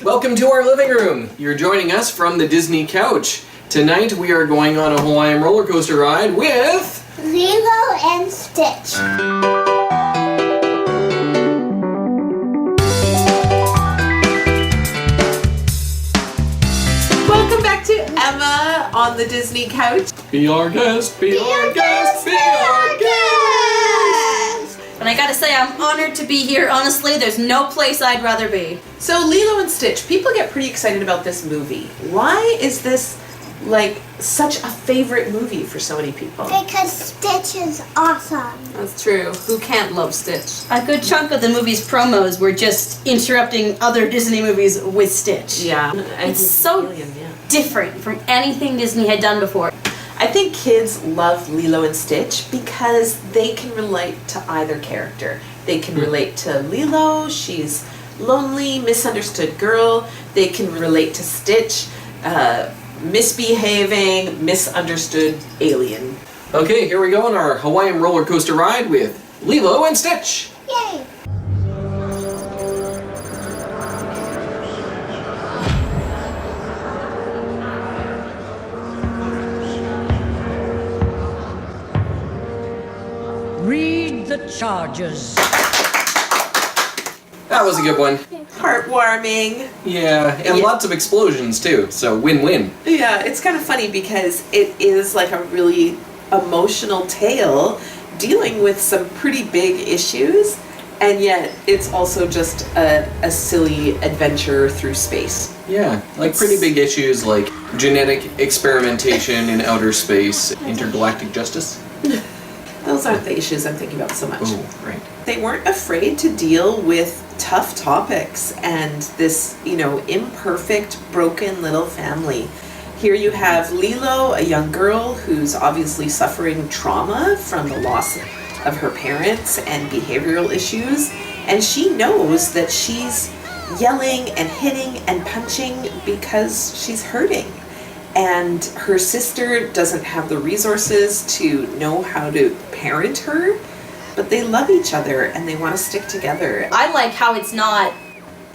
Welcome to our living room. You're joining us from the Disney couch. Tonight we are going on a Hawaiian roller coaster ride with... Lilo and Stitch. Welcome back to Emma on the Disney couch. Be our guest, be our guest, be our guest! And I gotta say, I'm honored to be here. Honestly, there's no place I'd rather be. So Lilo and Stitch, people get pretty excited about this movie. Why is this like such a favorite movie for so many people? Because Stitch is awesome. That's true. Who can't love Stitch? A good chunk of the movie's promos were just interrupting other Disney movies with Stitch. Yeah. It's so different from anything Disney had done before. I think kids love Lilo and Stitch because they can relate to either character. They can relate to Lilo, she's lonely, misunderstood girl. They can relate to Stitch, misbehaving, misunderstood alien. Okay, here we go on our Hawaiian roller coaster ride with Lilo and Stitch. Yay! Read the charges. That was a good one. Heartwarming. Yeah, and lots of explosions too, so win-win. Yeah, it's kind of funny because it is like a really emotional tale dealing with some pretty big issues, and yet it's also just a silly adventure through space. Yeah, like pretty big issues like genetic experimentation in outer space, intergalactic justice. Those aren't the issues I'm thinking about so much. Oh, right. They weren't afraid to deal with tough topics and this, imperfect, broken little family. Here you have Lilo, a young girl who's obviously suffering trauma from the loss of her parents and behavioral issues, and she knows that she's yelling and hitting and punching because she's hurting. And her sister doesn't have the resources to know how to parent her, but they love each other and they want to stick together. I like how it's not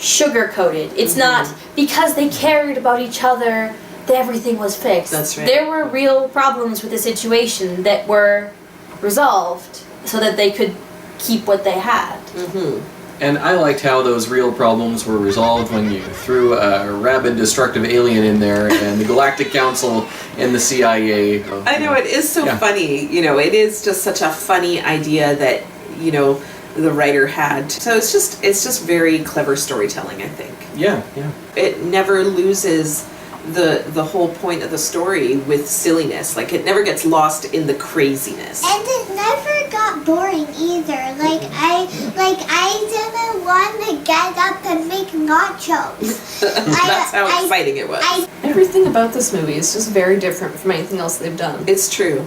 sugar-coated. It's not because they cared about each other that everything was fixed. That's right. There were real problems with the situation that were resolved so that they could keep what they had. And I liked how those real problems were resolved when you threw a rabid, destructive alien in there and the Galactic Council and the CIA. I know, it is so funny. It is just such a funny idea that, the writer had. So it's just very clever storytelling, I think. Yeah. It never loses the whole point of the story with silliness. Like, it never gets lost in the craziness. And it never got boring either. I didn't want to get up and make nachos. That's how exciting it was. Everything about this movie is just very different from anything else they've done. It's true.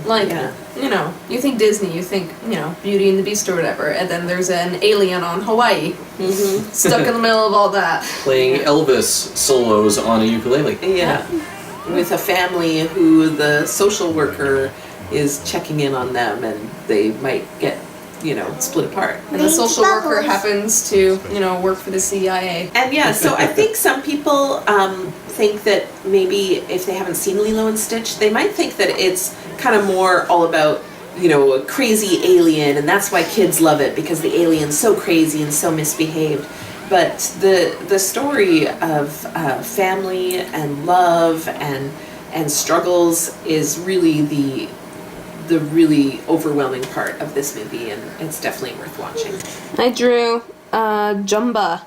You think Disney, you think, Beauty and the Beast or whatever, and then there's an alien on Hawaii, stuck in the middle of all that. Playing Elvis solos on a ukulele. Yeah. With a family who the social worker is checking in on them and they might get, split apart. And the social worker happens to, work for the CIA. And so I think some people think that maybe if they haven't seen Lilo and Stitch, they might think that it's kind of more all about, a crazy alien, and that's why kids love it, because the alien's so crazy and so misbehaved. But the story of family and love and struggles is really the really overwhelming part of this movie, and it's definitely worth watching. I drew Jumba,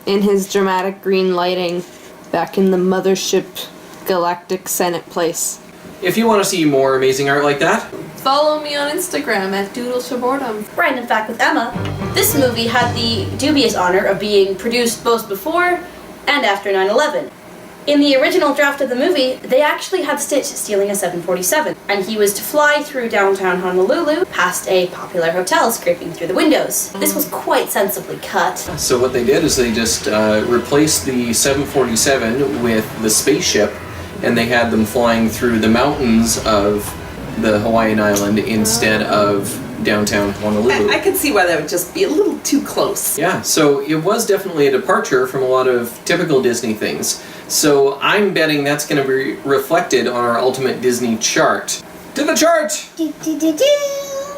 in his dramatic green lighting back in the Mothership Galactic Senate place. If you want to see more amazing art like that, Follow me on Instagram at DoodlesForBoredom. Random fact with Emma, this movie had the dubious honor of being produced both before and after 9/11. In the original draft of the movie, they actually had Stitch stealing a 747, and he was to fly through downtown Honolulu past a popular hotel, scraping through the windows. This was quite sensibly cut. so what they did is they just replaced the 747 with the spaceship, and they had them flying through the mountains of the Hawaiian island instead of downtown Honolulu. I can see why that would just be a little too close. Yeah, so it was definitely a departure from a lot of typical Disney things. So I'm betting that's going to be reflected on our Ultimate Disney chart. To the chart! Do, do, do, do.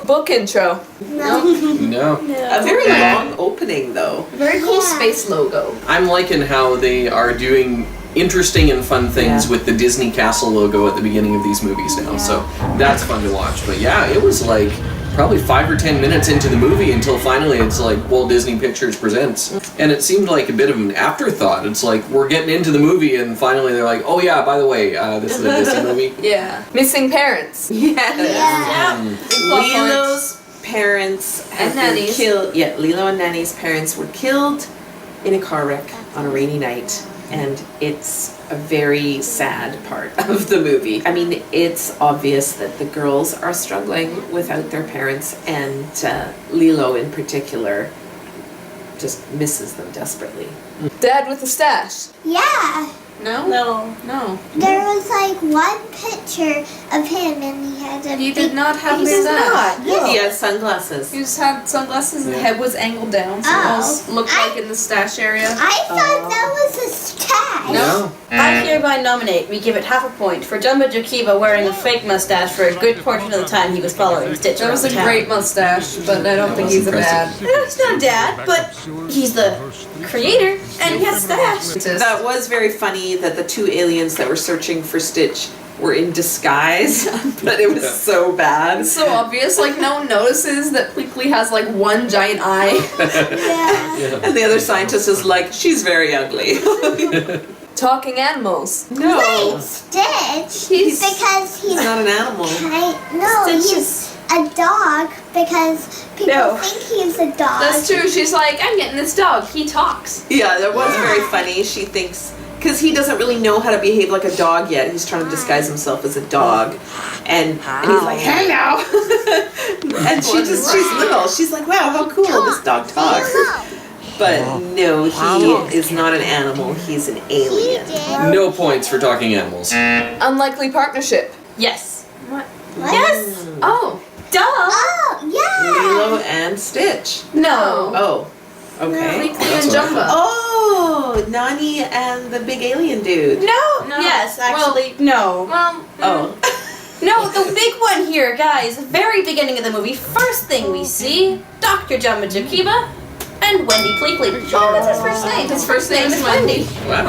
Book intro. No. No. A very long opening, though. Very cool Yeah. space logo. I'm liking how they are doing interesting and fun things Yeah. with the Disney Castle logo at the beginning of these movies now. So that's fun to watch. But yeah, it was like probably 5 or 10 minutes into the movie until finally it's like Walt Disney Pictures presents. And it seemed like a bit of an afterthought. It's like we're getting into the movie and finally they're like, oh yeah, by the way, this is a Disney movie. Yeah. Missing parents. Yeah. Yeah. Lilo's parents And had been Nanny's. killed. Yeah, Lilo and Nanny's parents were killed in a car wreck on a rainy night. And it's a very sad part of the movie. I mean, it's obvious that the girls are struggling without their parents, and Lilo in particular just misses them desperately. Dad with a stash. Yeah. No? No. No. There was like one picture of him and he had a He big did not have He a does stash. not. Yeah. He has sunglasses. He just had sunglasses, his Yeah. head was angled down, so it Oh. almost looked I- like in the stash area. I thought that was a stash. No. I hereby nominate we give it half a point for Jumbo Jokiba wearing a fake mustache for a good portion of the time he was following Stitch That was a around town. great mustache, but I don't That think was he's a dad. impressive. He's not a dad, but he's the creator, and he has a stash. That was very funny that the two aliens that were searching for Stitch were in disguise, but it was so bad. It's so obvious, like no one notices that Plinkly has like one giant eye. Yeah. Yeah. And the other scientist is like, she's very ugly. Talking animals. No, Wait, Stitch? He's- because he's he's not an animal. no, Stitch he's a dog because people No. think he's a dog. That's true. She's like, I'm getting this dog. He talks. Yeah, that was very Yeah. funny. She thinks, because he doesn't really know how to behave like a dog yet. He's trying to disguise himself as a dog. And he's like, hello. And she's little. She's like, wow, how cool, this dog talks. But no, he is not an animal. He's an He alien. did. No points for talking animals. Unlikely partnership. Yes. What? Yes. Oh. Duh. Oh, yeah. Lilo and Stitch. No. Oh, okay. Plinkly That's and what I Jumba. Oh, Nani and the big alien dude. No. No. Yes, actually, no. Well, Oh. No, the big one here, guys. Very beginning of the movie. First thing we see, Dr. Jumbo Jokiba and Wendy Pleakley. Oh, that's his first name. His first name is Wendy. Wow.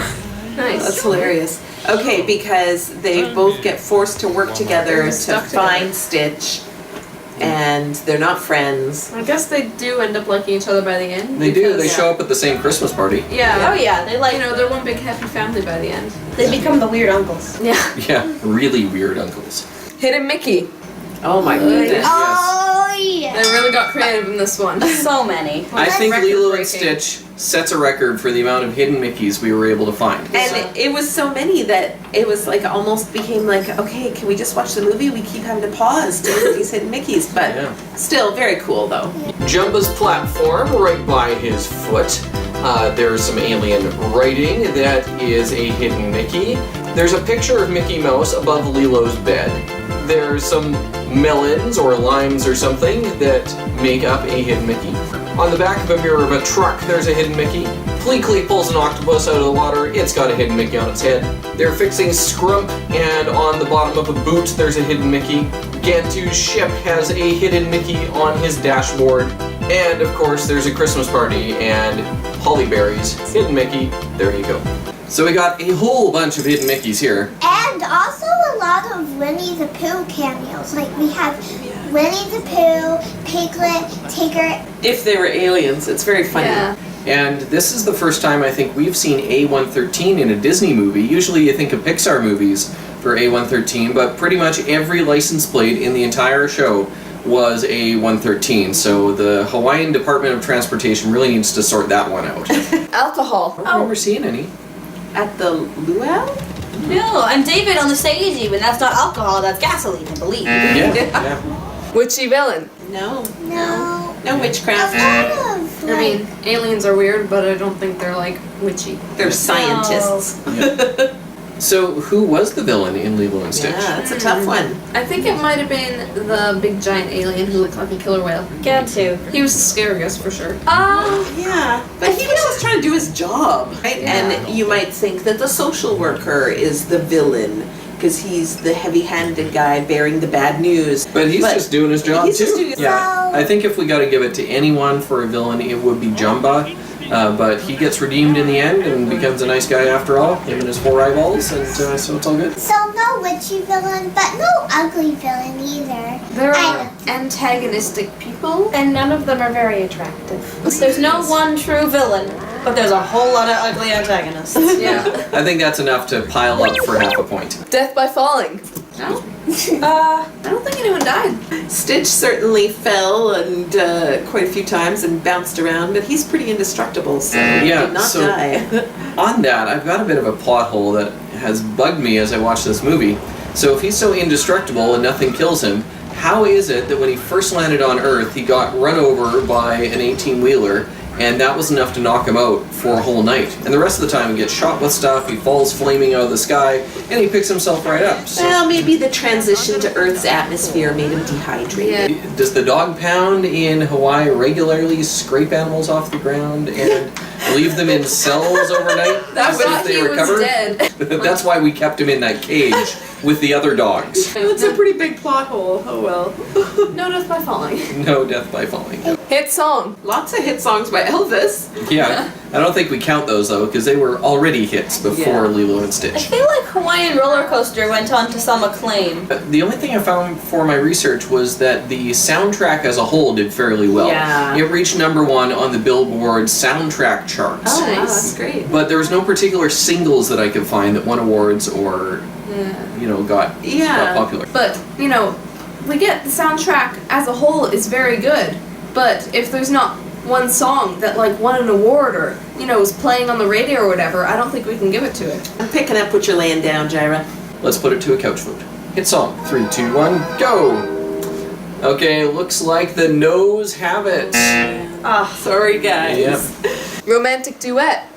Nice. That's hilarious. Okay, because they both get forced to work together to Stuck find Stitch, and they're not friends. I guess they do end up liking each other by the end. They do. They because- show up at the same Christmas party. Yeah. Oh yeah, they You know, they're one big happy family by the end. they become the weird uncles. Yeah. Yeah, really weird uncles. Hidden Mickey. Oh my goodness. Oh, yeah. They really got creative in this one. So many. I think Lilo and Record-breaking. Stitch sets a record for the amount of hidden Mickeys we were able to find. And it was so many that it was like almost became like, okay, can we just watch the movie? We keep having to pause to look at these hidden Mickeys, but Yeah. still very cool though. Jumba's platform, right by his foot. There's some alien writing that is a hidden Mickey. There's a picture of Mickey Mouse above Lilo's bed. There's some melons or limes or something that make up a hidden Mickey. On the back of a mirror of a truck, there's a hidden Mickey. Pleakley pulls an octopus out of the water. It's got a hidden Mickey on its head. They're fixing Scrump, and on the bottom of a boot, there's a hidden Mickey. Gantu's ship has a hidden Mickey on his dashboard. And, of course, there's a Christmas party and holly berries. Hidden Mickey. There you go. So we got a whole bunch of hidden Mickeys here. And also a lot of Winnie the Pooh cameos. Like we have Winnie the Pooh, Piglet, Tigger. If they were aliens, it's very funny. Yeah. And this is the first time I think we've seen A113 in a Disney movie. Usually you think of Pixar movies for A113, but pretty much every license plate in the entire show was A113. So the Hawaiian Department of Transportation really needs to sort that one out. I Alcohol. don't remember seeing any. At the luau? No, and David on the stage even. That's not alcohol, that's gasoline, I believe. Yeah, yeah. Witchy villain. No. No. No A witchcraft. lot of I mean, aliens are weird, but I don't think they're like witchy. They're scientists. So, who was the villain in Lilo and Stitch? Yeah, that's a tough one. I think it might have been the big giant alien who looked like a killer whale. Can too. He was the scariest for sure. Yeah, but he was just trying to do his job, right? Yeah. And you might think that the social worker is the villain because he's the heavy-handed guy bearing the bad news. But he's just doing his job he's too. just doing his Yeah, I think if we got to give it to anyone for a villain, it would be Jumba. But he gets redeemed in the end and becomes a nice guy after all, him and his 4 eyeballs, and so it's all good. So no witchy villain, but no ugly villain either. There I are don't- antagonistic people. And none of them are very attractive. There's no one true villain, but there's a whole lot of ugly antagonists. Yeah. I think that's enough to pile up for half a point. Death by falling. No? I don't think anyone died. Stitch certainly fell and quite a few times and bounced around, but he's pretty indestructible, so he Yeah, did not so- die. On that, I've got a bit of a plot hole that has bugged me as I watch this movie. So if he's so indestructible and nothing kills him, how is it that when he first landed on Earth, he got run over by an 18-wheeler, and that was enough to knock him out for a whole night? And the rest of the time he gets shot with stuff, he falls flaming out of the sky, and he picks himself right up. So Well, maybe the transition to Earth's atmosphere made him dehydrated. Yeah. does the dog pound in Hawaii regularly scrape animals off the ground and leave them in cells overnight I to see if thought they he was recover? dead. That's why we kept him in that cage with the other dogs. It's a pretty big plot hole. Oh well. No death by falling. No death by falling. Hit song. Lots of hit songs by Elvis. Yeah, I don't think we count those though, because they were already hits before Yeah. Lilo and I Stitch. feel like Hawaiian Roller Coaster went on to some acclaim. The only thing I found for my research was that the soundtrack as a whole did fairly well. Yeah. It reached number 1 on the Billboard soundtrack charts. Oh, wow, Nice. that's great. But there was no particular singles that I could find that won awards or, got popular. But, we get the soundtrack as a whole is very good. But if there's not one song that won an award or, is playing on the radio or whatever, I don't think we can give it to it. I'm picking up what you're laying down, Jaira. Let's put it to a couch vote. Hit song. 3, 2, 1, go! Okay, looks like the no's have it. Sorry, guys. Yep. Romantic duet.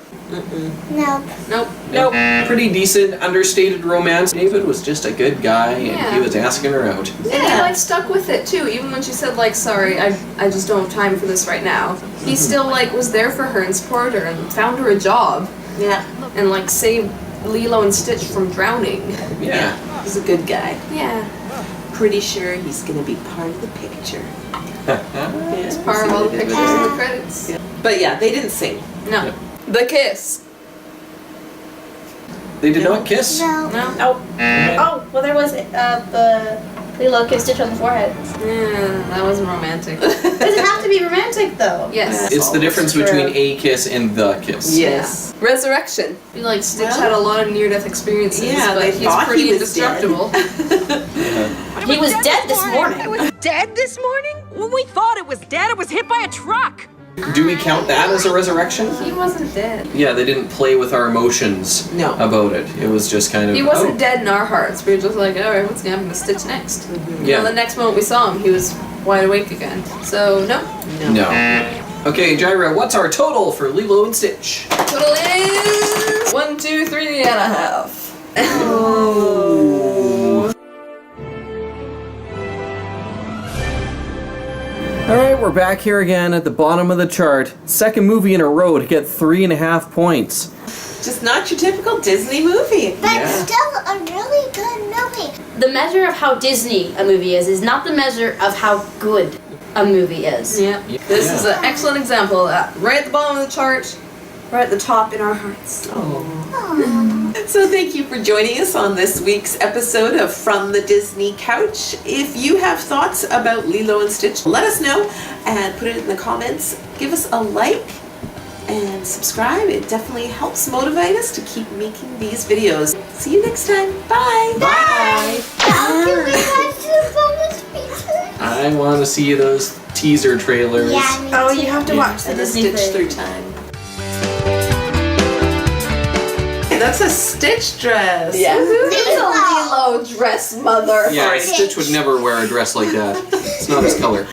Nope. Nope. Pretty decent, understated romance. David was just a good guy, and Yeah. he was asking her out. And he stuck with it too, even when she said sorry, I just don't have time for this right now. He still was there for her and supported her and found her a job Yeah. and saved Lilo and Stitch from drowning. Yeah. He's a good guy. Yeah. Pretty sure he's gonna be part of the picture. It's part of all the pictures in the credits. But yeah, they didn't sing. No. Yep. The kiss. They did not kiss. No. No. Oh, well there was the Lilo kissed Stitch on the forehead. Yeah, that wasn't romantic. Doesn't have to be romantic though. Yes. It's the difference True. between a kiss and the kiss. Yes. Resurrection. I feel like Stitch Well, had a lot of near-death experiences, yeah, but they he's thought pretty he was dead. indestructible. He was dead this morning. Dead this morning? When we thought it was dead, it was hit by a truck. Do we count that as a resurrection? He wasn't dead. Yeah, they didn't play with our emotions No. about it. It was just kind of. He wasn't dead in our hearts. We were just alright, what's gonna happen to Stitch next? Yeah. And the next moment we saw him, he was wide awake again. So, no. No. Okay, Jaira, what's our total for Lilo and Stitch? Total is 1, 2, 3.5. Alright, we're back here again at the bottom of the chart. Second movie in a row to get 3.5 points. Just not your typical Disney movie. But Yeah. still a really good movie. The measure of how Disney a movie is not the measure of how good a movie is. Yeah. This is an excellent example. Right at the bottom of the chart, right at the top in our hearts. So thank you for joining us on this week's episode of From the Disney Couch. If you have thoughts about Lilo and Stitch, let us know and put it in the comments. Give us a like and subscribe. It definitely helps motivate us to keep making these videos. See you next time. Bye. Bye. Now can we watch the bonus feature? I want to see those teaser trailers. Yeah, me Oh, too. you have to watch the And the Disney Stitch thing. through time. That's a Stitch dress. Yeah. Lilo. Lilo dress mother. Yeah, Stitch would never wear a dress like that. It's not his color.